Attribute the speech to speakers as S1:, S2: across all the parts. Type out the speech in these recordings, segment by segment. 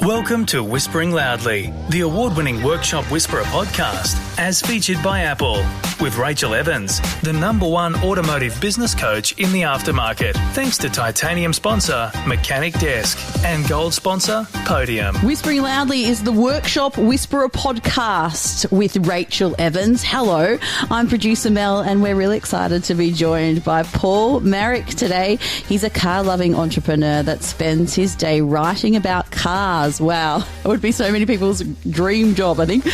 S1: Welcome to Whispering Loudly, the award-winning Workshop Whisperer podcast, as featured by Apple, with Rachael Evans, the #1 automotive business coach in the aftermarket, thanks to titanium sponsor Mechanic Desk and gold sponsor Podium.
S2: Whispering Loudly is the Workshop Whisperer podcast with Rachael Evans. Hello, I'm producer Mel, and we're really excited to be joined by Paul Maric today. He's a car-loving entrepreneur that spends his day writing about cars. Wow, it would be so many people's dream job, I think.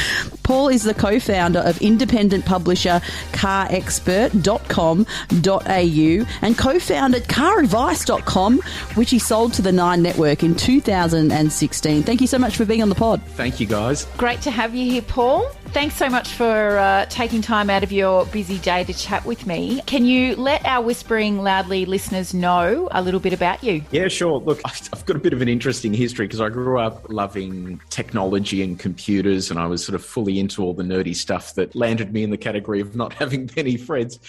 S2: Paul is the co-founder of independent publisher CarExpertcom.au and co-founded CarAdvice.com, which he sold to the Nine Network in 2016. Thank you so much for being on the pod.
S3: Thank you, guys.
S4: Great to have you here, Paul. Thanks so much for taking time out of your busy day to chat with me. Can you let our Whispering Loudly listeners know a little bit about you?
S3: Yeah, sure. Look, I've got a bit of an interesting history because I grew up loving technology and computers, and I was sort of fully into all the nerdy stuff that landed me in the category of not having many friends.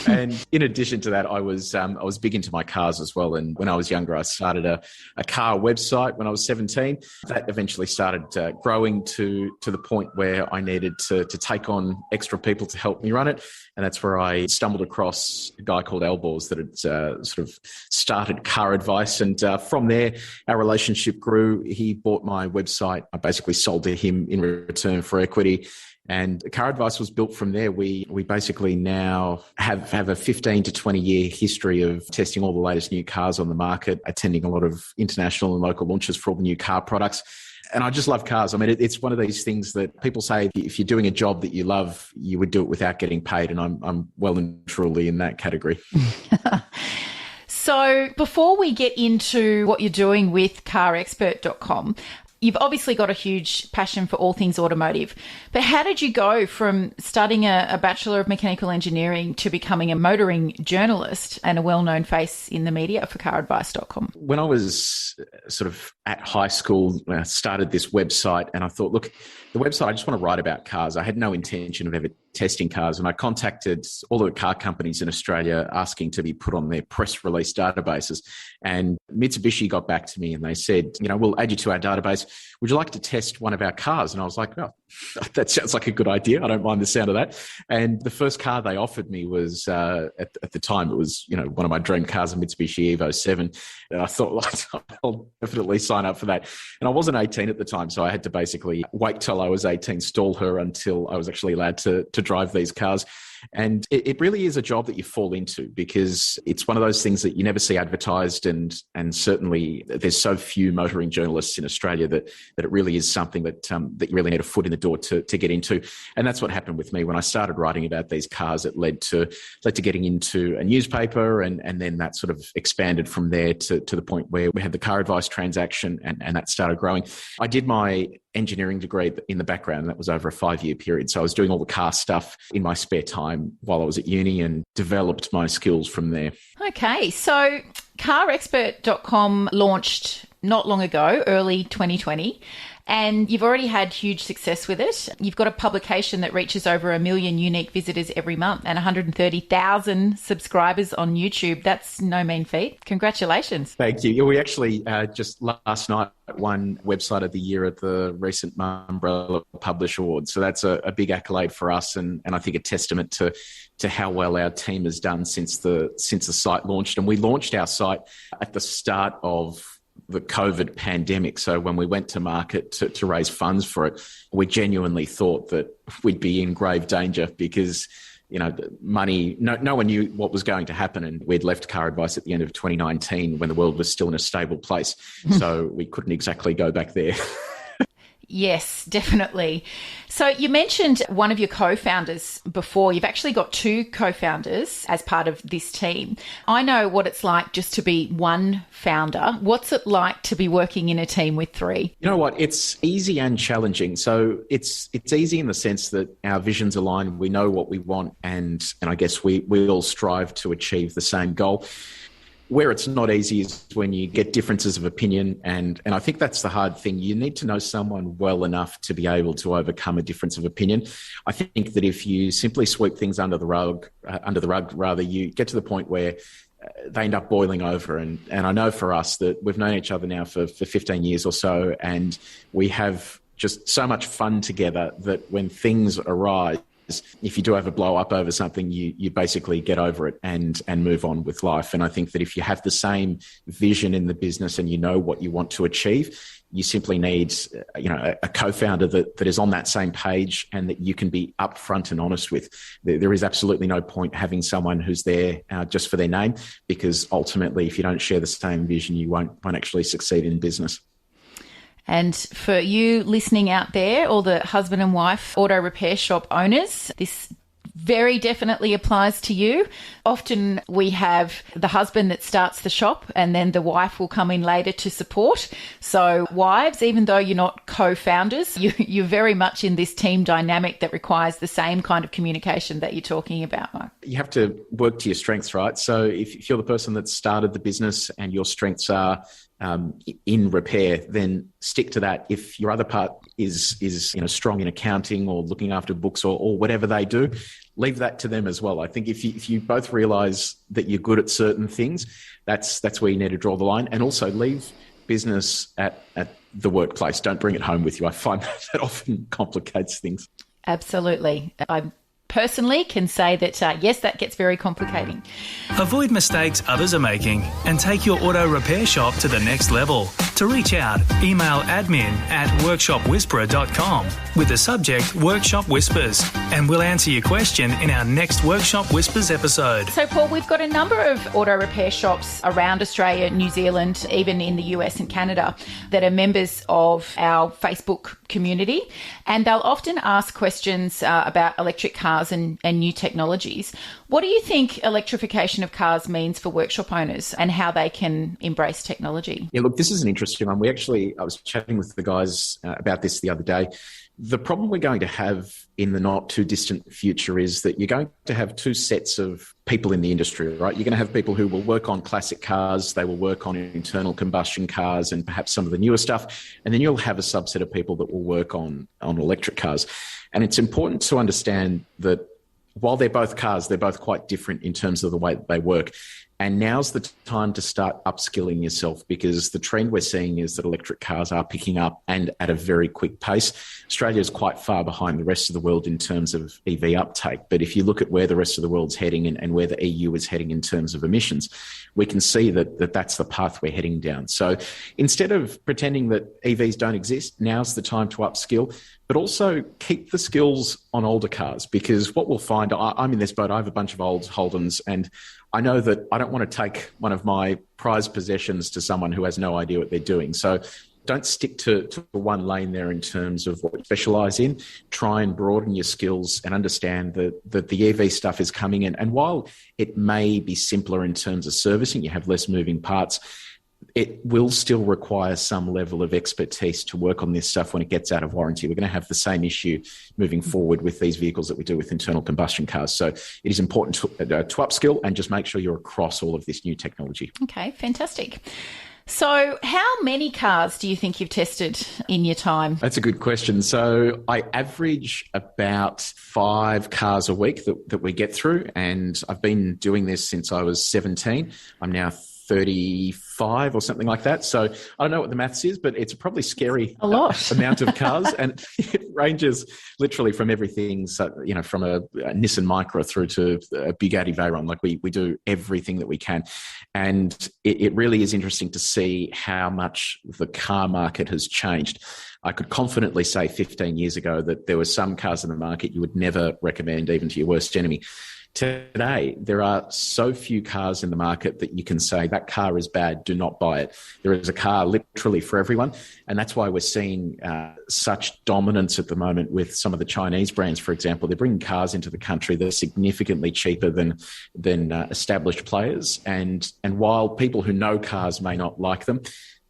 S3: And in addition to that, I was big into my cars as well. And when I was younger, I started a car website when I was 17. That eventually started growing to the point where I needed to take on extra people to help me run it. And that's where I stumbled across a guy called Elbors that had sort of started Car Advice. And from there, our relationship grew. He bought my website. I basically sold to him in return for equity. And Car Advice was built from there. We basically now have a 15 to 20 year history of testing all the latest new cars on the market, attending a lot of international and local launches for all the new car products. And I just love cars. I mean, it's one of these things that people say if you're doing a job that you love, you would do it without getting paid. And I'm well and truly in that category.
S4: So before we get into what you're doing with CarExpert.com, you've obviously got a huge passion for all things automotive, but how did you go from studying a Bachelor of Mechanical Engineering to becoming a motoring journalist and a well-known face in the media for CarAdvice.com?
S3: When I was sort of at high school, I started this website and I thought, look, the website, I just want to write about cars. I had no intention of ever testing cars. And I contacted all the car companies in Australia asking to be put on their press release databases. And Mitsubishi got back to me and they said, we'll add you to our database. Would you like to test one of our cars? And I was like, oh, that sounds like a good idea. I don't mind the sound of that. And the first car they offered me was, at the time, it was, one of my dream cars, a Mitsubishi Evo 7. And I thought, I'll definitely sign up for that. And I wasn't 18 at the time, so I had to basically wait till I was 18, stall her until I was actually allowed to drive these cars. And it really is a job that you fall into because it's one of those things that you never see advertised, and certainly there's so few motoring journalists in Australia that it really is something that you really need a foot in the door to get into. And that's what happened with me when I started writing about these cars. It led to getting into a newspaper, and then that sort of expanded from there to the point where we had the Car Advice transaction, and that started growing. I did my engineering degree in the background. That was over a 5-year period. So I was doing all the car stuff in my spare time while I was at uni and developed my skills from there.
S4: Okay, so CarExpert.com launched not long ago, early 2020. And you've already had huge success with it. You've got a publication that reaches over 1 million unique visitors every month and 130,000 subscribers on YouTube. That's no mean feat. Congratulations.
S3: Thank you. We actually just last night won Website of the Year at the recent Umbrella Publish Awards. So that's a big accolade for us, and I think a testament to how well our team has done since the site launched. And we launched our site at the start of the COVID pandemic. So when we went to market to raise funds for it, we genuinely thought that we'd be in grave danger because, money, no one knew what was going to happen. And we'd left Car Advice at the end of 2019 when the world was still in a stable place. So we couldn't exactly go back there.
S4: Yes, definitely. So you mentioned one of your co-founders before. You've actually got 2 co-founders as part of this team. I know what it's like just to be one founder. What's it like to be working in a team with 3?
S3: You know what? It's easy and challenging. So it's easy in the sense that our visions align. We know what we want, and I guess we all strive to achieve the same goal. Where it's not easy is when you get differences of opinion, and I think that's the hard thing. You need to know someone well enough to be able to overcome a difference of opinion. I think that if you simply sweep things under the rug, you get to the point where they end up boiling over. And I know for us that we've known each other now for 15 years or so, and we have just so much fun together that when things arise, if you do have a blow up over something, you basically get over it and move on with life. And I think that if you have the same vision in the business and you know what you want to achieve, you simply need, a co-founder that is on that same page and that you can be upfront and honest with. There is absolutely no point having someone who's there just for their name, because ultimately, if you don't share the same vision, you won't actually succeed in business.
S4: And for you listening out there, all the husband and wife auto repair shop owners, this very definitely applies to you. Often we have the husband that starts the shop and then the wife will come in later to support. So wives, even though you're not co-founders, you're very much in this team dynamic that requires the same kind of communication that you're talking about, Mark.
S3: You have to work to your strengths, right? So if you're the person that started the business and your strengths are in repair, then stick to that. If your other part is strong in accounting or looking after books or whatever they do, leave that to them as well. I think if you both realize that you're good at certain things, that's where you need to draw the line. And also leave business at the workplace. Don't bring it home with you. I find that often complicates things.
S4: Absolutely. I personally can say that, yes, that gets very complicating.
S1: Avoid mistakes others are making and take your auto repair shop to the next level. To reach out, email admin@workshopwhisperer.com with the subject Workshop Whispers, and we'll answer your question in our next Workshop Whispers episode.
S4: So, Paul, we've got a number of auto repair shops around Australia, New Zealand, even in the US and Canada that are members of our Facebook community, and they'll often ask questions about electric cars and new technologies. What do you think electrification of cars means for workshop owners and how they can embrace technology?
S3: Yeah, look, this is an interesting one. I was chatting with the guys about this the other day. The problem we're going to have in the not too distant future is that you're going to have two sets of people in the industry, right? You're going to have people who will work on classic cars, they will work on internal combustion cars and perhaps some of the newer stuff. And then you'll have a subset of people that will work on electric cars. And it's important to understand that while they're both cars, they're both quite different in terms of the way that they work. And now's the time to start upskilling yourself, because the trend we're seeing is that electric cars are picking up and at a very quick pace. Australia is quite far behind the rest of the world in terms of EV uptake. But if you look at where the rest of the world's heading and where the EU is heading in terms of emissions, we can see that that's the path we're heading down. So instead of pretending that EVs don't exist, now's the time to upskill, but also keep the skills on older cars, because what we'll find, I'm in this boat, I have a bunch of old Holdens, and I know that I don't want to take one of my prized possessions to someone who has no idea what they're doing. So don't stick to one lane there in terms of what you specialise in. Try and broaden your skills and understand that the EV stuff is coming in. And while it may be simpler in terms of servicing, you have less moving parts, it will still require some level of expertise to work on this stuff when it gets out of warranty. We're going to have the same issue moving forward with these vehicles that we do with internal combustion cars. So it is important to upskill and just make sure you're across all of this new technology.
S4: Okay, fantastic. So how many cars do you think you've tested in your time?
S3: That's a good question. So I average about 5 cars a week that we get through, and I've been doing this since I was 17. I'm now 35 or something like that. So I don't know what the maths is, but it's a probably scary amount of cars. And it ranges literally from everything, from a Nissan Micra through to a Bugatti Veyron. Like we do everything that we can. And it really is interesting to see how much the car market has changed. I could confidently say 15 years ago that there were some cars in the market you would never recommend even to your worst enemy. Today, there are so few cars in the market that you can say that car is bad, do not buy it. There is a car literally for everyone. And that's why we're seeing such dominance at the moment with some of the Chinese brands, for example. They're bringing cars into the country that are significantly cheaper than established players. And while people who know cars may not like them,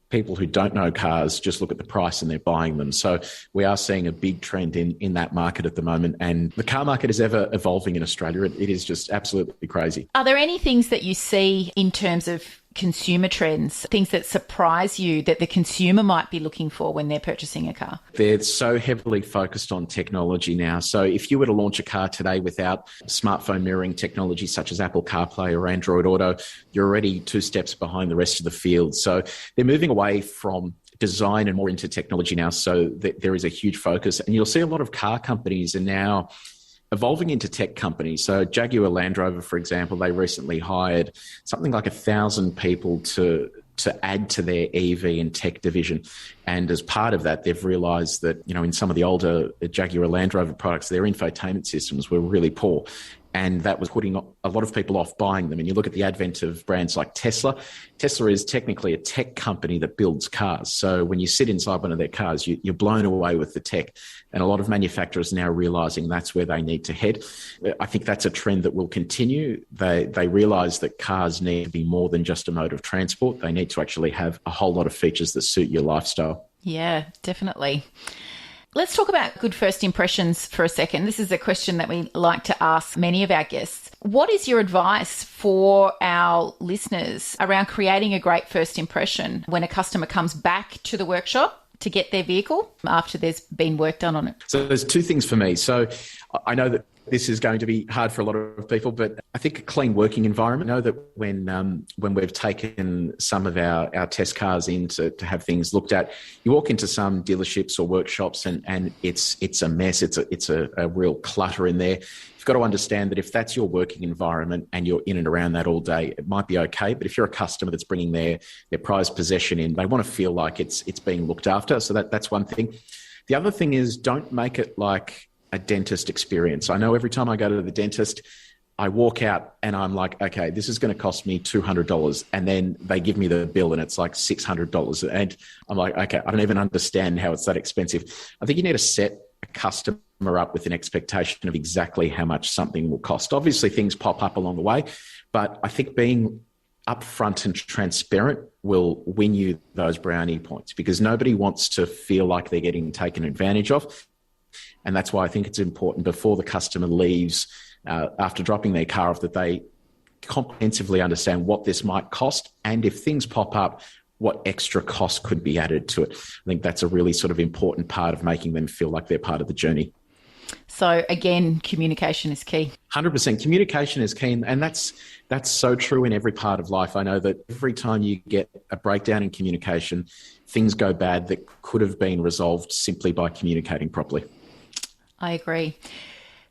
S3: people who don't know cars just look at the price and they're buying them. So we are seeing a big trend in that market at the moment. And the car market is ever evolving in Australia. It is just absolutely crazy.
S4: Are there any things that you see in terms of consumer trends, things that surprise you that the consumer might be looking for when they're purchasing a car?
S3: They're so heavily focused on technology now. So if you were to launch a car today without smartphone mirroring technology such as Apple CarPlay or Android Auto, you're already 2 steps behind the rest of the field. So they're moving away from design and more into technology now. So there is a huge focus. And you'll see a lot of car companies are now evolving into tech companies. So Jaguar Land Rover, for example, they recently hired something like 1,000 people to add to their EV and tech division. And as part of that, they've realised that, in some of the older Jaguar Land Rover products, their infotainment systems were really poor. And that was putting a lot of people off buying them. And you look at the advent of brands like Tesla. Tesla is technically a tech company that builds cars. So when you sit inside one of their cars, you're blown away with the tech. And a lot of manufacturers are now realising that's where they need to head. I think that's a trend that will continue. They realise that cars need to be more than just a mode of transport. They need to actually have a whole lot of features that suit your lifestyle.
S4: Yeah, definitely. Let's talk about good first impressions for a second. This is a question that we like to ask many of our guests. What is your advice for our listeners around creating a great first impression when a customer comes back to the workshop to get their vehicle after there's been work done on it?
S3: So there's 2 things for me. So I know that this is going to be hard for a lot of people, but I think a clean working environment. I know that when we've taken some of our test cars in to have things looked at, you walk into some dealerships or workshops and it's a mess. It's a real clutter in there. You've got to understand that if that's your working environment and you're in and around that all day, it might be okay. But if you're a customer that's bringing their prized possession in, they want to feel like it's being looked after. So that's one thing. The other thing is, don't make it like a dentist experience. I know every time I go to the dentist, I walk out and I'm like, okay, this is going to cost me $200. And then they give me the bill and it's like $600. And I'm like, okay, I don't even understand how it's that expensive. I think you need to set a customer up with an expectation of exactly how much something will cost. Obviously, things pop up along the way, but I think being upfront and transparent will win you those brownie points, because nobody wants to feel like they're getting taken advantage of. And that's why I think it's important before the customer leaves, after dropping their car off, that they comprehensively understand what this might cost. And if things pop up, what extra cost could be added to it. I think that's a really sort of important part of making them feel like they're part of the journey.
S4: So again, communication is key.
S3: 100%. Communication is key. And that's so true in every part of life. I know that every time you get a breakdown in communication, things go bad that could have been resolved simply by communicating properly.
S4: I agree.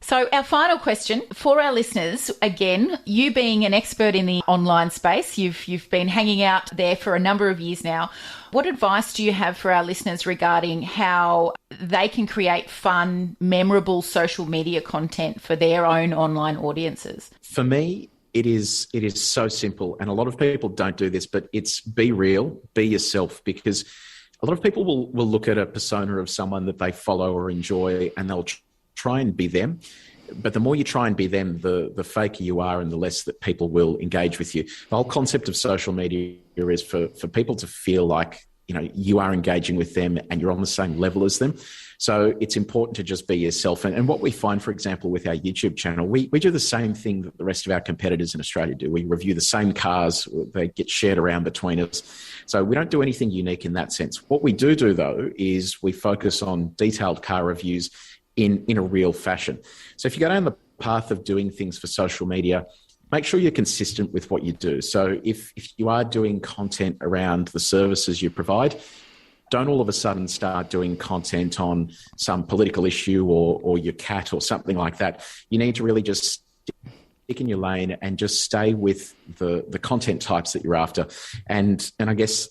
S4: So our final question for our listeners, again, you being an expert in the online space, you've been hanging out there for a number of years now. What advice do you have for our listeners regarding how they can create fun, memorable social media content for their own online audiences?
S3: For me, it is so simple. And a lot of people don't do this, but it's be real, be yourself, because a lot of people will look at a persona of someone that they follow or enjoy and they'll try and be them. But the more you try and be them, the faker you are and the less that people will engage with you. The whole concept of social media is for people to feel like, you are engaging with them and you're on the same level as them. So it's important to just be yourself. And what we find, for example, with our YouTube channel, we do the same thing that the rest of our competitors in Australia do. We review the same cars. They get shared around between us. So we don't do anything unique in that sense. What we do, though, is we focus on detailed car reviews in a real fashion. So if you go down the path of doing things for social media, make sure you're consistent with what you do. So if you are doing content around the services you provide, don't all of a sudden start doing content on some political issue or your cat or something like that. You need to really just stick in your lane and just stay with the content types that you're after. And I guess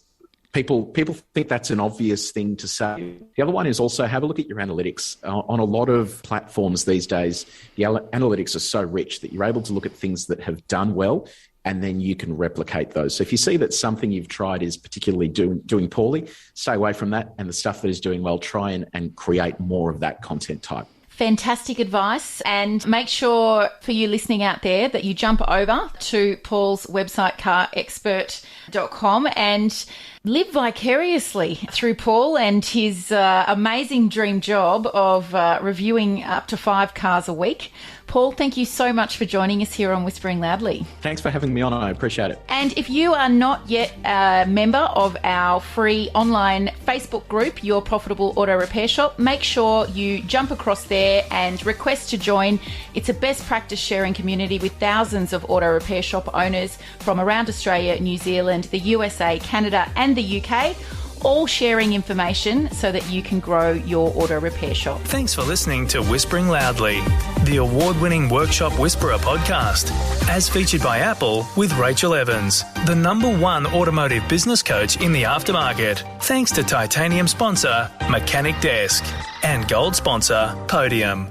S3: people think that's an obvious thing to say. The other one is also have a look at your analytics. On a lot of platforms these days, the analytics are so rich that you're able to look at things that have done well, and then you can replicate those. So if you see that something you've tried is particularly doing poorly, stay away from that. And the stuff that is doing well, try and create more of that content type.
S4: Fantastic advice. And make sure for you listening out there that you jump over to Paul's website, CarExpertcom, and live vicariously through Paul and his amazing dream job of reviewing up to 5 cars a week. Paul, thank you so much for joining us here on Whispering Loudly.
S3: Thanks for having me on. I appreciate it.
S4: And if you are not yet a member of our free online Facebook group, Your Profitable Auto Repair Shop, make sure you jump across there and request to join. It's a best practice sharing community with thousands of auto repair shop owners from around Australia, New Zealand, the USA, Canada, and the UK, all sharing information so that you can grow your auto repair shop.
S1: Thanks for listening to Whispering Loudly, the award-winning Workshop Whisperer podcast, as featured by Apple with Rachael Evans, the #1 automotive business coach in the aftermarket. Thanks to titanium sponsor Mechanic Desk and gold sponsor Podium.